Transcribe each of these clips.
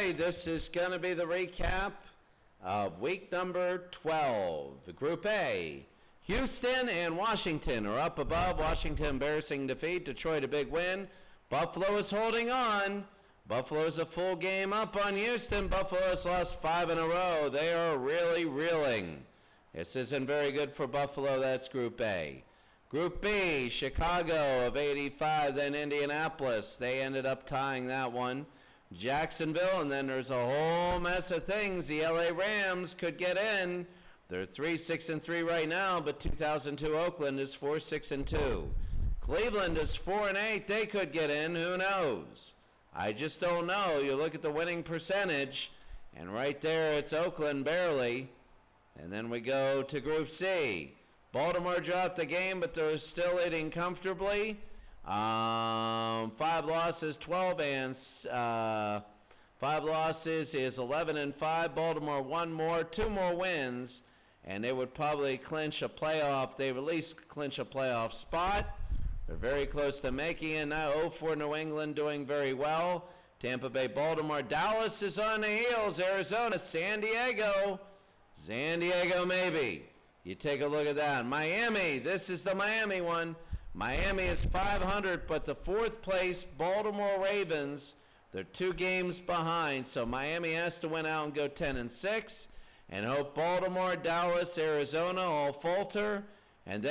right, this is going to be the recap of week number 12. Group A, Houston and Washington are up above. Washington embarrassing defeat. Detroit a big win. Buffalo is holding on. Buffalo's a full game up on Houston. Buffalo has lost 5 in a row. They are really reeling. This isn't very good for Buffalo. That's Group A. Group B, Chicago of 85, then Indianapolis. They ended up tying that one. Jacksonville, and then there's a whole mess of things. The LA Rams could get in. They're 3-6-3 right now, but 2002 Oakland is 4-6-2. Cleveland is 4-8. They could get in. Who knows? I just don't know. You look at the winning percentage, and right there it's Oakland barely. And then we go to Group C. Baltimore dropped the game, but they're still leading comfortably. 5 losses, 12 and 5 losses is 11-5. Baltimore 1 more, 2 more wins, and they would probably clinch a playoff. They would at least clinch a playoff spot. They're very close to making it now. 0-4 New England doing very well. Tampa Bay, Baltimore, Dallas is on the heels. Arizona, San Diego maybe. You take a look at that. Miami, this is the Miami one. Miami is 500, but the 4th place Baltimore Ravens, they're 2 games behind, so Miami has to win out and go 10-6, and hope Baltimore, Dallas, Arizona all falter, and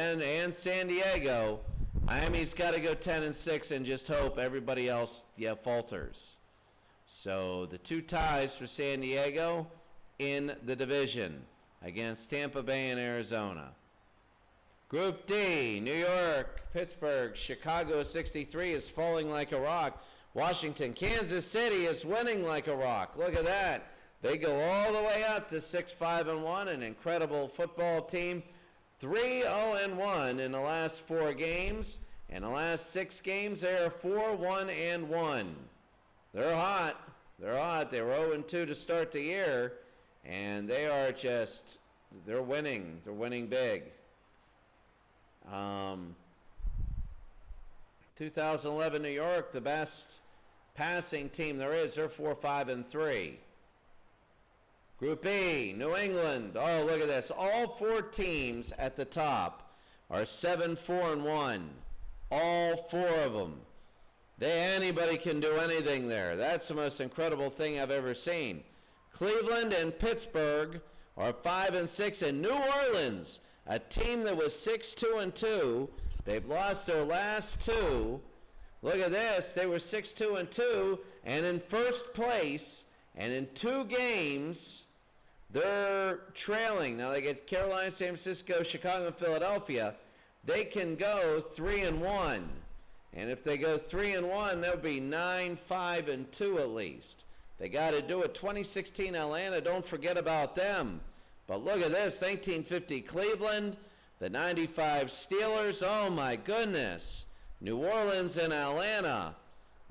San Diego. Miami's got to go 10-6 and just hope everybody else falters. So the 2 ties for San Diego in the division against Tampa Bay and Arizona. Group D, New York, Pittsburgh, Chicago 63 is falling like a rock. Washington, Kansas City is winning like a rock. Look at that. They go all the way up to 6-5-1, an incredible football team. 3-0-1 in the last 4 games. In the last 6 games, they are 4-1-1. They're hot. They're hot. They were 0-2 to start the year. And they are just, they're winning. They're winning big. 2011 New York, the best passing team there is. They're 4-5-3. Group E, New England. Oh, look at this. All 4 teams at the top are 7-4-1. All 4 of them. Anybody can do anything there. That's the most incredible thing I've ever seen. Cleveland and Pittsburgh are 5-6, and New Orleans, a team that was 6-2-2, they've lost their last 2. Look at this, they were 6-2-2, and in first place, and in 2 games, they're trailing. Now they get Carolina, San Francisco, Chicago, and Philadelphia. They can go 3-1, and if they go 3-1, that would be 9-5-2 at least. They got to do it. 2016 Atlanta, don't forget about them. But look at this, 1950 Cleveland, the 95 Steelers. Oh my goodness. New Orleans and Atlanta.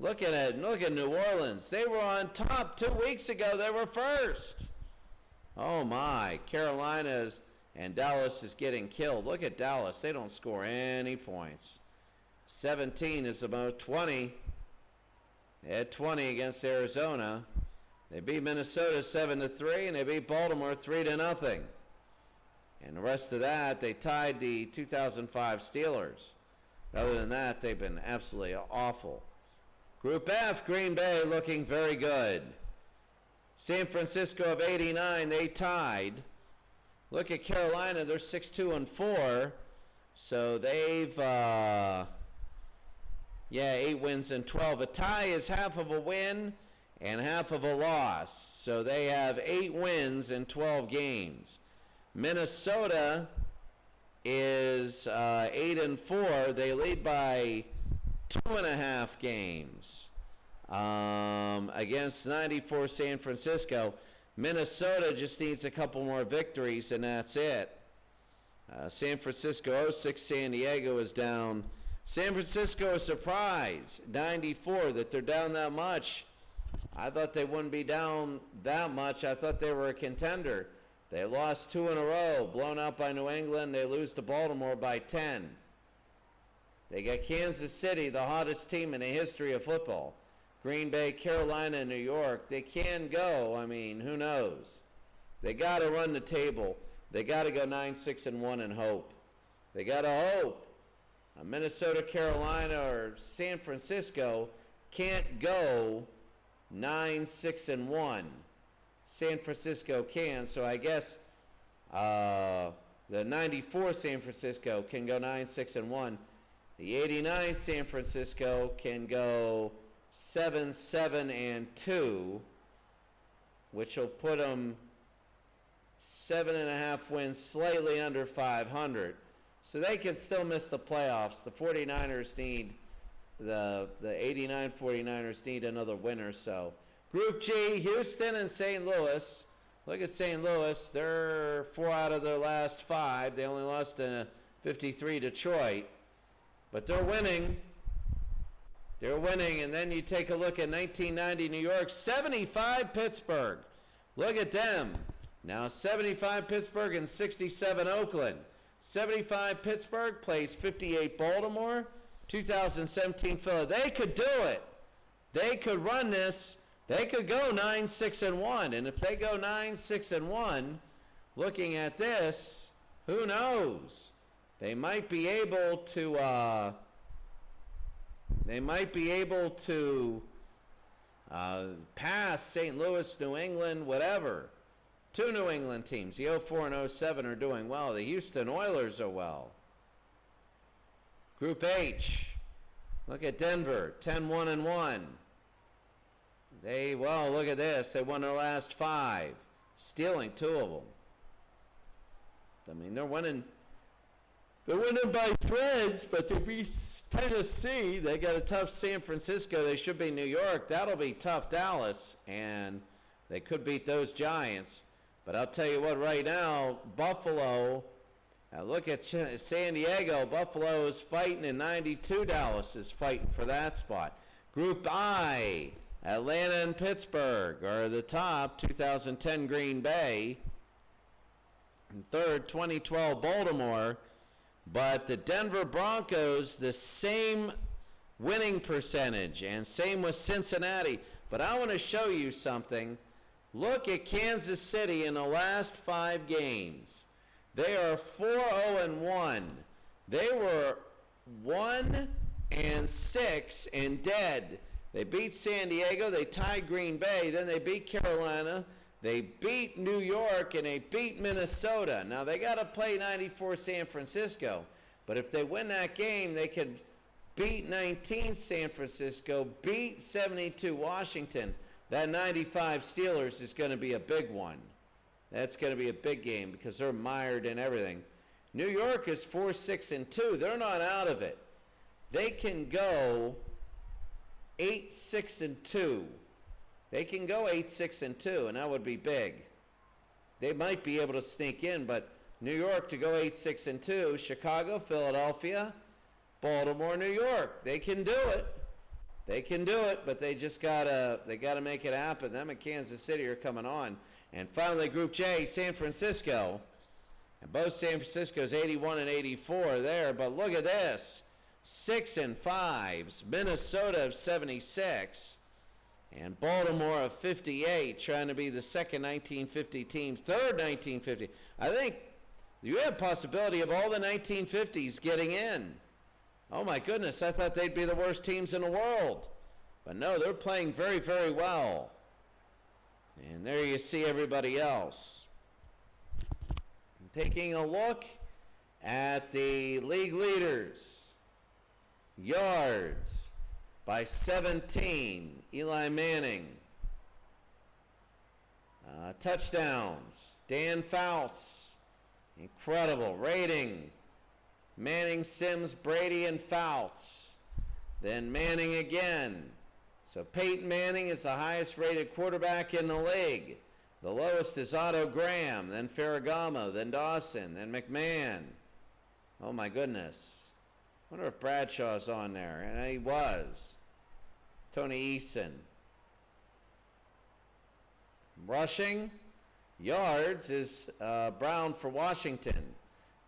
Look at it. Look at New Orleans. They were on top 2 weeks ago. They were first. Oh my. Carolina and Dallas is getting killed. Look at Dallas. They don't score any points. 17 is about 20. They had 20 against Arizona. They beat Minnesota 7-3, and they beat Baltimore 3-0. And the rest of that, they tied the 2005 Steelers. Other than that, they've been absolutely awful. Group F, Green Bay looking very good. San Francisco of 89, they tied. Look at Carolina, they're 6-2-4. So they've 8 wins and 12. A tie is half of a win and half of a loss. So they have 8 wins in 12 games. Minnesota is 8-4. They lead by 2.5 games against 94 San Francisco. Minnesota just needs a couple more victories, and that's it. San Francisco 06, San Diego is down. San Francisco, a surprise, 94, that they're down that much. I thought they wouldn't be down that much. I thought they were a contender. They lost 2 in a row, blown out by New England. They lose to Baltimore by 10. They got Kansas City, the hottest team in the history of football. Green Bay, Carolina, New York. They can go. I mean, who knows? They got to run the table. They got to go 9-6-1 and hope. They got to hope. Minnesota, Carolina, or San Francisco can't go 9-6-1. San Francisco can, so I guess the 94 San Francisco can go 9-6-1. The 89 San Francisco can go 7-7-2, which will put them 7.5 wins, slightly under 500. So they can still miss the playoffs. The 49ers need, the 89 49ers need another winner. So Group G, Houston and St. Louis. Look at St. Louis. They're 4 out of their last 5. They only lost to 53 Detroit. But they're winning. They're winning. And then you take a look at 1990 New York, 75 Pittsburgh. Look at them. Now 75 Pittsburgh and 67 Oakland. 75 Pittsburgh plays 58 Baltimore. 2017 Philly. They could do it. They could run this. They could go 9-6-1. And if they go 9-6-1, looking at this, who knows? They might be able to pass St. Louis, New England, whatever. 2 New England teams, the 04 and 07 are doing well. The Houston Oilers are well. Group H, look at Denver, 10-1-1. Look at this. They won their last 5, stealing 2 of them. I mean, they're winning by threads, but they beat Tennessee. They got a tough San Francisco. They should be New York. That'll be tough Dallas, and they could beat those Giants. But I'll tell you what, right now, Buffalo, look at San Diego. Buffalo is fighting in 92. Dallas is fighting for that spot. Group I, Atlanta and Pittsburgh are the top. 2010 Green Bay. And third, 2012 Baltimore. But the Denver Broncos, the same winning percentage, and same with Cincinnati. But I want to show you something. Look at Kansas City in the last 5 games. They are 4-0-1. They were 1-6 and dead. They beat San Diego. They tied Green Bay. Then they beat Carolina. They beat New York, and they beat Minnesota. Now, they got to play 94 San Francisco. But if they win that game, they could beat 19 San Francisco, beat 72 Washington. That 95 Steelers is going to be a big one. That's going to be a big game because they're mired in everything. New York is 4-6-2. They're not out of it. They can go 8-6-2. They can go 8-6-2, and that would be big. They might be able to sneak in, but New York to go 8-6-2, Chicago, Philadelphia, Baltimore, New York. They can do it. They can do it, but they just gotta make it happen. Them and Kansas City are coming on. And finally, Group J, San Francisco. And both San Francisco's 81 and 84 there, but look at this. 6-5s, Minnesota of 76, and Baltimore of 58, trying to be the second 1950 teams, third 1950. I think you have possibility of all the 1950s getting in. Oh my goodness, I thought they'd be the worst teams in the world. But no, they're playing very, very well. And there you see everybody else. Taking a look at the league leaders. Yards by 17, Eli Manning. Touchdowns, Dan Fouts. Incredible. Rating, Manning, Sims, Brady, and Fouts. Then Manning again. So Peyton Manning is the highest rated quarterback in the league. The lowest is Otto Graham, then Ferragamo, then Dawson, then McMahon. Oh my goodness. I wonder if Bradshaw's on there. And he was. Tony Eason. Rushing yards is Brown for Washington.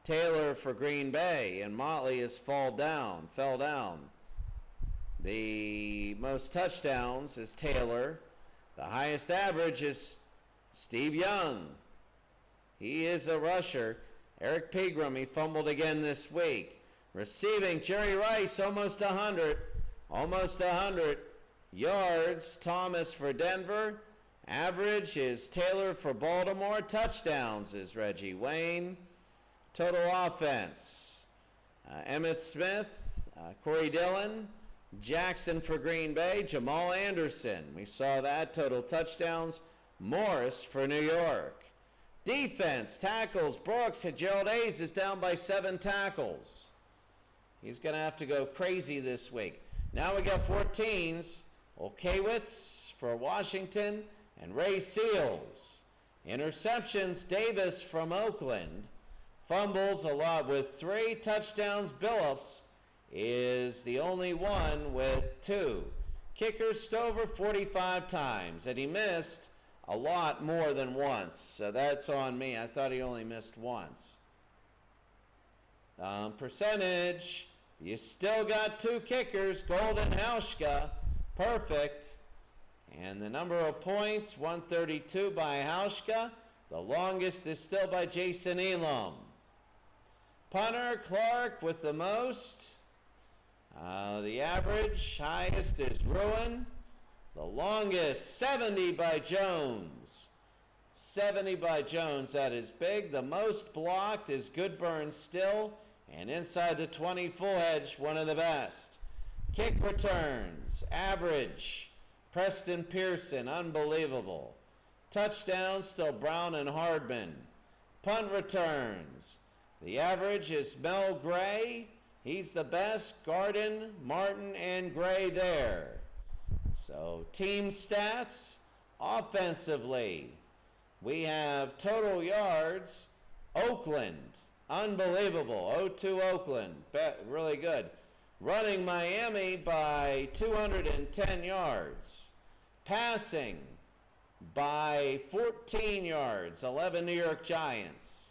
Taylor for Green Bay, and Motley fell down. The most touchdowns is Taylor. The highest average is Steve Young. He is a rusher. Eric Pegram, he fumbled again this week. Receiving, Jerry Rice, almost 100 yards. Thomas for Denver. Average is Taylor for Baltimore. Touchdowns is Reggie Wayne. Total offense, Emmitt Smith, Corey Dillon, Jackson for Green Bay, Jamal Anderson. We saw that. Total touchdowns, Morris for New York. Defense, tackles, Brooks. Gerald Hayes is down by 7 tackles. He's going to have to go crazy this week. Now we got 14s. Olkewicz for Washington and Ray Seals. Interceptions, Davis from Oakland. Fumbles a lot with 3 touchdowns. Billups is the only one with 2. Kicker Stover 45 times, and he missed a lot more than once. So that's on me. I thought he only missed once. Percentage, you still got 2 kickers. Golden Hauschka, perfect. And the number of points, 132 by Hauschka. The longest is still by Jason Elam. Punter, Clark with the most. The average, highest is Ruin. The longest, 70 by Jones. 70 by Jones, that is big. The most blocked is Goodburn still. And inside the 20 full edge, one of the best. Kick returns, average, Preston Pearson, unbelievable. Touchdowns, still Brown and Hardman. Punt returns. The average is Mel Gray. He's the best. Garden, Martin, and Gray there. So team stats, offensively, we have total yards, Oakland, unbelievable, 0-2 Oakland, really good. Running Miami by 210 yards. Passing by 14 yards, 11 New York Giants.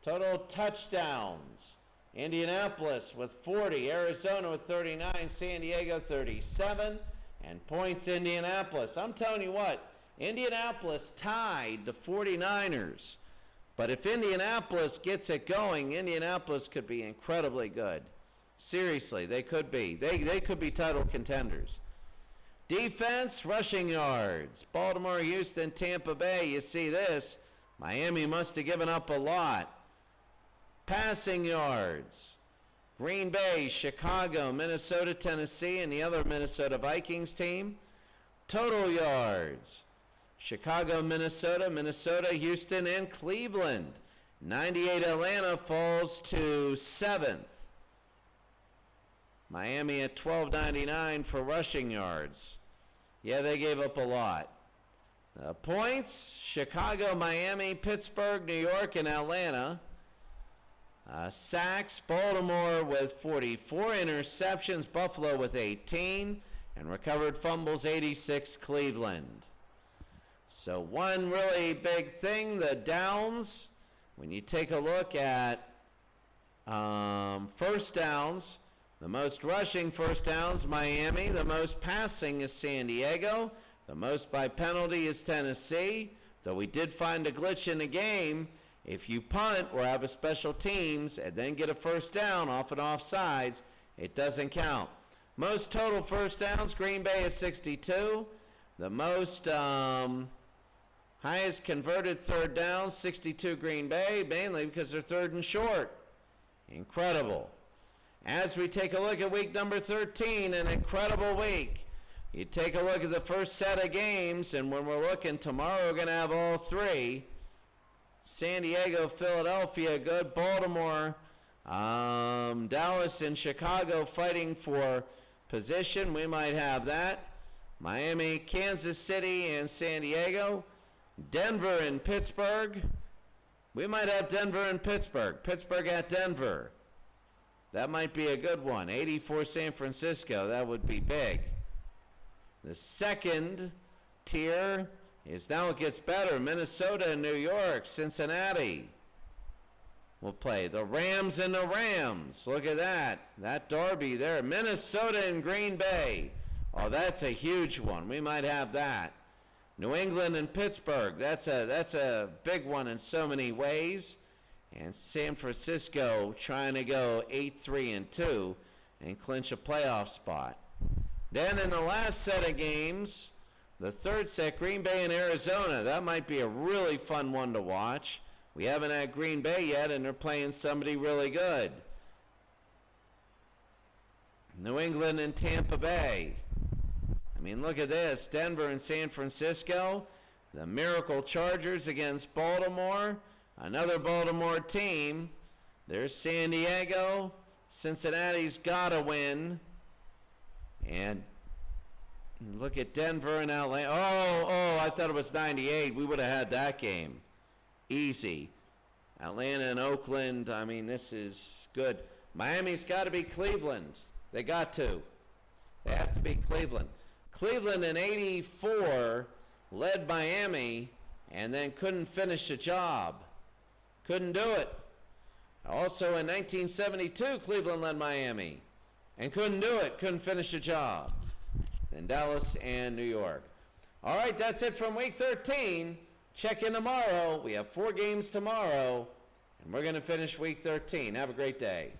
Total touchdowns, Indianapolis with 40, Arizona with 39, San Diego 37, and points Indianapolis. I'm telling you what, Indianapolis tied the 49ers. But if Indianapolis gets it going, Indianapolis could be incredibly good. Seriously, they could be. They could be title contenders. Defense, rushing yards. Baltimore, Houston, Tampa Bay, you see this. Miami must have given up a lot. Passing yards. Green Bay, Chicago, Minnesota, Tennessee, and the other Minnesota Vikings team. Total yards. Chicago, Minnesota, Houston, and Cleveland. 98 Atlanta falls to 7th. Miami at 12.99 for rushing yards. Yeah, they gave up a lot. Points, Chicago, Miami, Pittsburgh, New York, and Atlanta. Sacks, Baltimore with 44. Interceptions, Buffalo with 18. And recovered fumbles, 86, Cleveland. So one really big thing, the downs. When you take a look at first downs, the most rushing first downs, Miami. The most passing is San Diego. The most by penalty is Tennessee. Though we did find a glitch in the game. If you punt or have a special teams and then get a first down off and offsides, it doesn't count. Most total first downs, Green Bay is 62. The most highest converted third downs, 62 Green Bay, mainly because they're third and short. Incredible. As we take a look at week number 13, an incredible week. You take a look at the first set of games, and when we're looking tomorrow, we're going to have all 3. San Diego, Philadelphia, good. Baltimore, Dallas, and Chicago fighting for position. We might have that. Miami, Kansas City, and San Diego. Denver and Pittsburgh. We might have Denver and Pittsburgh. Pittsburgh at Denver. That might be a good one. 84 San Francisco. That would be big. The second tier is now it gets better. Minnesota and New York, Cincinnati. will play. The Rams and the Rams. Look at that. That derby there. Minnesota and Green Bay. Oh, that's a huge one. We might have that. New England and Pittsburgh. That's a big one in so many ways. And San Francisco trying to go 8-3-2 and clinch a playoff spot. Then in the last set of games, the third set, Green Bay and Arizona. That might be a really fun one to watch. We haven't had Green Bay yet, and they're playing somebody really good. New England and Tampa Bay. I mean, look at this. Denver and San Francisco. The Miracle Chargers against Baltimore. Another Baltimore team. There's San Diego. Cincinnati's got to win. And look at Denver and Atlanta. Oh, I thought it was 98. We would have had that game. Easy. Atlanta and Oakland. I mean, this is good. Miami's got to beat Cleveland. They got to. They have to beat Cleveland. Cleveland in 84 led Miami and then couldn't finish the job. Couldn't do it. Also in 1972, Cleveland led Miami and couldn't do it. Couldn't finish the job. Then Dallas and New York. All right, that's it from week 13. Check in tomorrow. We have 4 games tomorrow, and we're going to finish week 13. Have a great day.